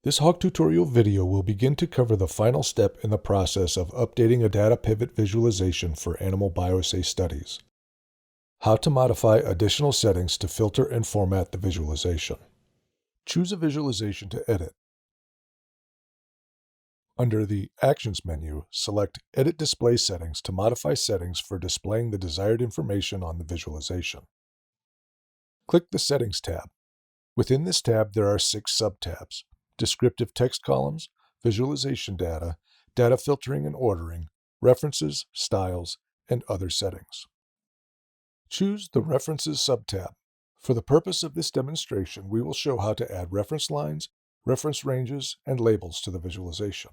This HAWC tutorial video will begin to cover the final step in the process of updating a data pivot visualization for animal bioassay studies. How to modify additional settings to filter and format the visualization. Choose a visualization to edit. Under the Actions menu, select Edit Display Settings to modify settings for displaying the desired information on the visualization. Click the Settings tab. Within this tab, there are 6 sub-tabs: Descriptive Text Columns, Visualization Data, Data Filtering and Ordering, References, Styles, and Other Settings. Choose the References sub-tab. For the purpose of this demonstration, we will show how to add reference lines, reference ranges, and labels to the visualization.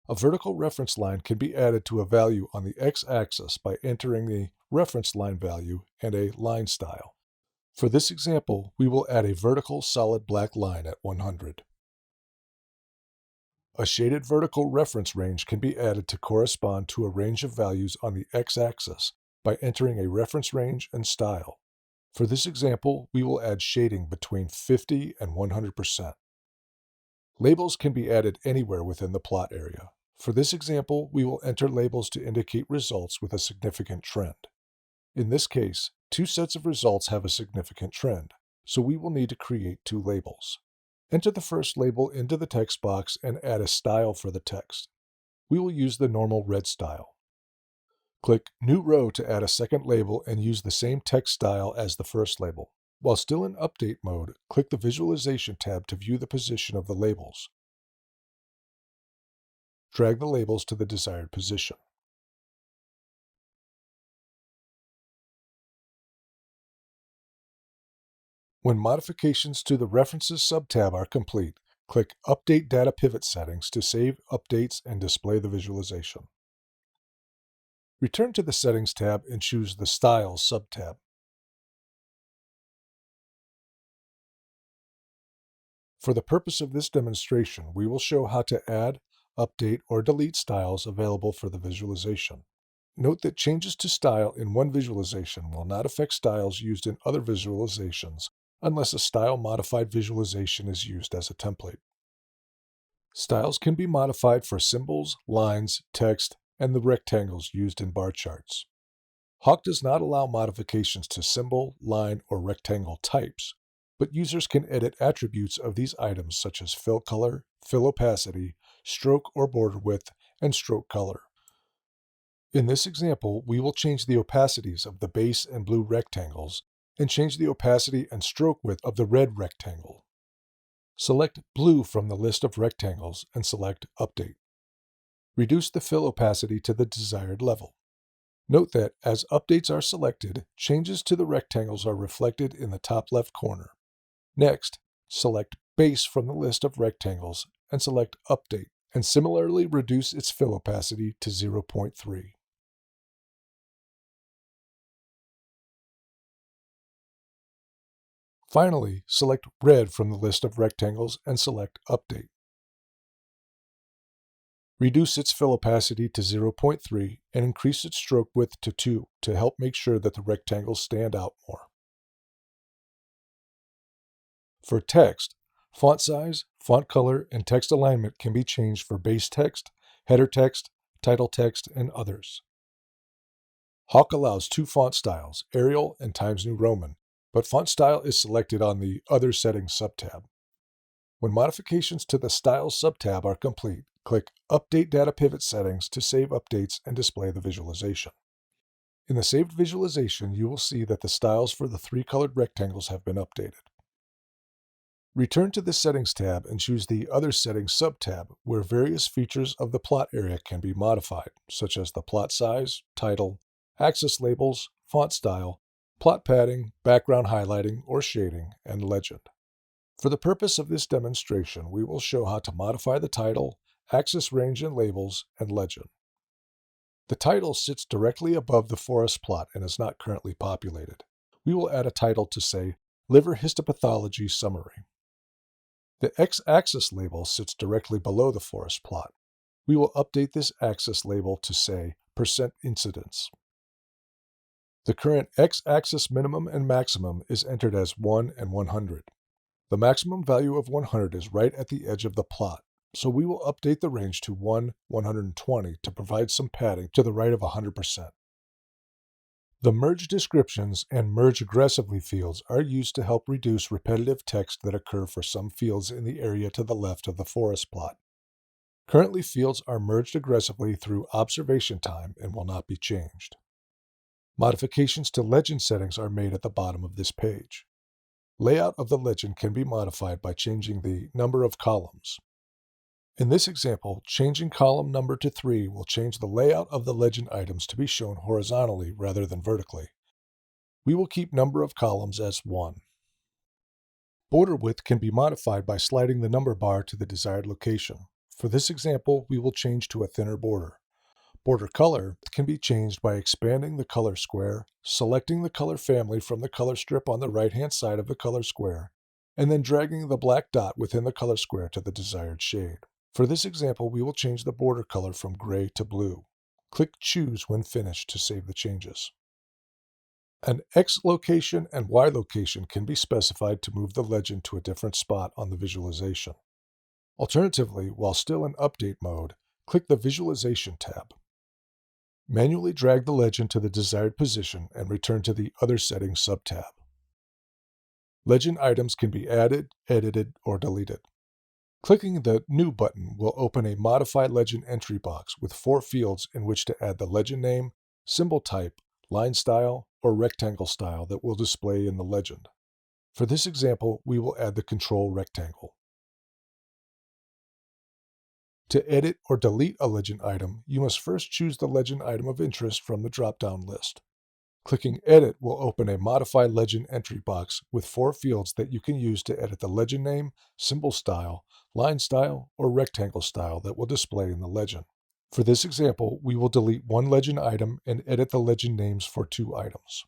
A vertical reference line can be added to a value on the x-axis by entering the reference line value and a line style. For this example, we will add a vertical solid black line at 100. A shaded vertical reference range can be added to correspond to a range of values on the x-axis by entering a reference range and style. For this example, we will add shading between 50 and 100%. Labels can be added anywhere within the plot area. For this example, we will enter labels to indicate results with a significant trend. In this case, 2 sets of results have a significant trend, so we will need to create 2 labels. Enter the first label into the text box and add a style for the text. We will use the normal red style. Click New Row to add a second label and use the same text style as the first label. While still in Update mode, click the Visualization tab to view the position of the labels. Drag the labels to the desired position. When modifications to the References sub-tab are complete, click Update Data Pivot Settings to save updates and display the visualization. Return to the Settings tab and choose the Styles sub-tab. For the purpose of this demonstration, we will show how to add, update, or delete styles available for the visualization. Note that changes to style in one visualization will not affect styles used in other visualizations unless a style-modified visualization is used as a template. Styles can be modified for symbols, lines, text, and the rectangles used in bar charts. HAWC does not allow modifications to symbol, line, or rectangle types, but users can edit attributes of these items such as fill color, fill opacity, stroke or border width, and stroke color. In this example, we will change the opacities of the base and blue rectangles and change the opacity and stroke width of the red rectangle. Select blue from the list of rectangles and select Update. Reduce the fill opacity to the desired level. Note that as updates are selected, changes to the rectangles are reflected in the top left corner. Next, select Base from the list of rectangles and select Update, and similarly reduce its fill opacity to 0.3. Finally, select Red from the list of rectangles and select Update. Reduce its fill opacity to 0.3 and increase its stroke width to 2 to help make sure that the rectangles stand out more. For text, font size, font color, and text alignment can be changed for base text, header text, title text, and others. HAWC allows 2 font styles, Arial and Times New Roman, but font style is selected on the Other Settings sub-tab. When modifications to the Styles sub-tab are complete, click Update Data Pivot Settings to save updates and display the visualization. In the saved visualization, you will see that the styles for the 3 colored rectangles have been updated. Return to the Settings tab and choose the Other Settings sub-tab, where various features of the plot area can be modified, such as the plot size, title, axis labels, font style, plot padding, background highlighting or shading, and legend. For the purpose of this demonstration, we will show how to modify the title, axis range and labels, and legend. The title sits directly above the forest plot and is not currently populated. We will add a title to say, Liver Histopathology Summary. The x-axis label sits directly below the forest plot. We will update this axis label to say, % incidence. The current x-axis minimum and maximum is entered as 1 and 100. The maximum value of 100 is right at the edge of the plot, so we will update the range to 120 to provide some padding to the right of 100%. The merge descriptions and merge aggressively fields are used to help reduce repetitive text that occur for some fields in the area to the left of the forest plot. Currently, fields are merged aggressively through observation time and will not be changed. Modifications to legend settings are made at the bottom of this page. Layout of the legend can be modified by changing the number of columns. In this example, changing column number to 3 will change the layout of the legend items to be shown horizontally rather than vertically. We will keep number of columns as 1. Border width can be modified by sliding the number bar to the desired location. For this example, we will change to a thinner border. Border color can be changed by expanding the color square, selecting the color family from the color strip on the right-hand side of the color square, and then dragging the black dot within the color square to the desired shade. For this example, we will change the border color from gray to blue. Click Choose when finished to save the changes. An X location and Y location can be specified to move the legend to a different spot on the visualization. Alternatively, while still in Update mode, click the Visualization tab. Manually drag the legend to the desired position and return to the Other Settings subtab. Legend items can be added, edited, or deleted. Clicking the New button will open a Modify Legend entry box with 4 fields in which to add the legend name, symbol type, line style, or rectangle style that will display in the legend. For this example, we will add the control rectangle. To edit or delete a legend item, you must first choose the legend item of interest from the drop-down list. Clicking Edit will open a Modify Legend entry box with 4 fields that you can use to edit the legend name, symbol style, line style, or rectangle style that will display in the legend. For this example, we will delete 1 legend item and edit the legend names for 2 items.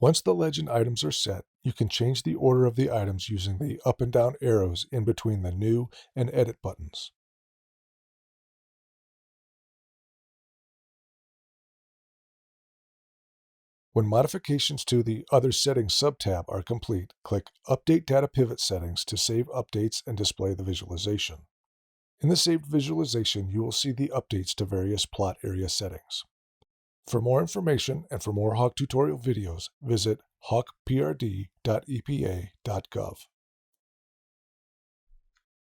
Once the legend items are set, you can change the order of the items using the up and down arrows in between the New and Edit buttons. When modifications to the Other Settings subtab are complete, click Update Data Pivot Settings to save updates and display the visualization. In the saved visualization, you will see the updates to various plot area settings. For more information and for more HAWC tutorial videos, visit hawkprd.epa.gov.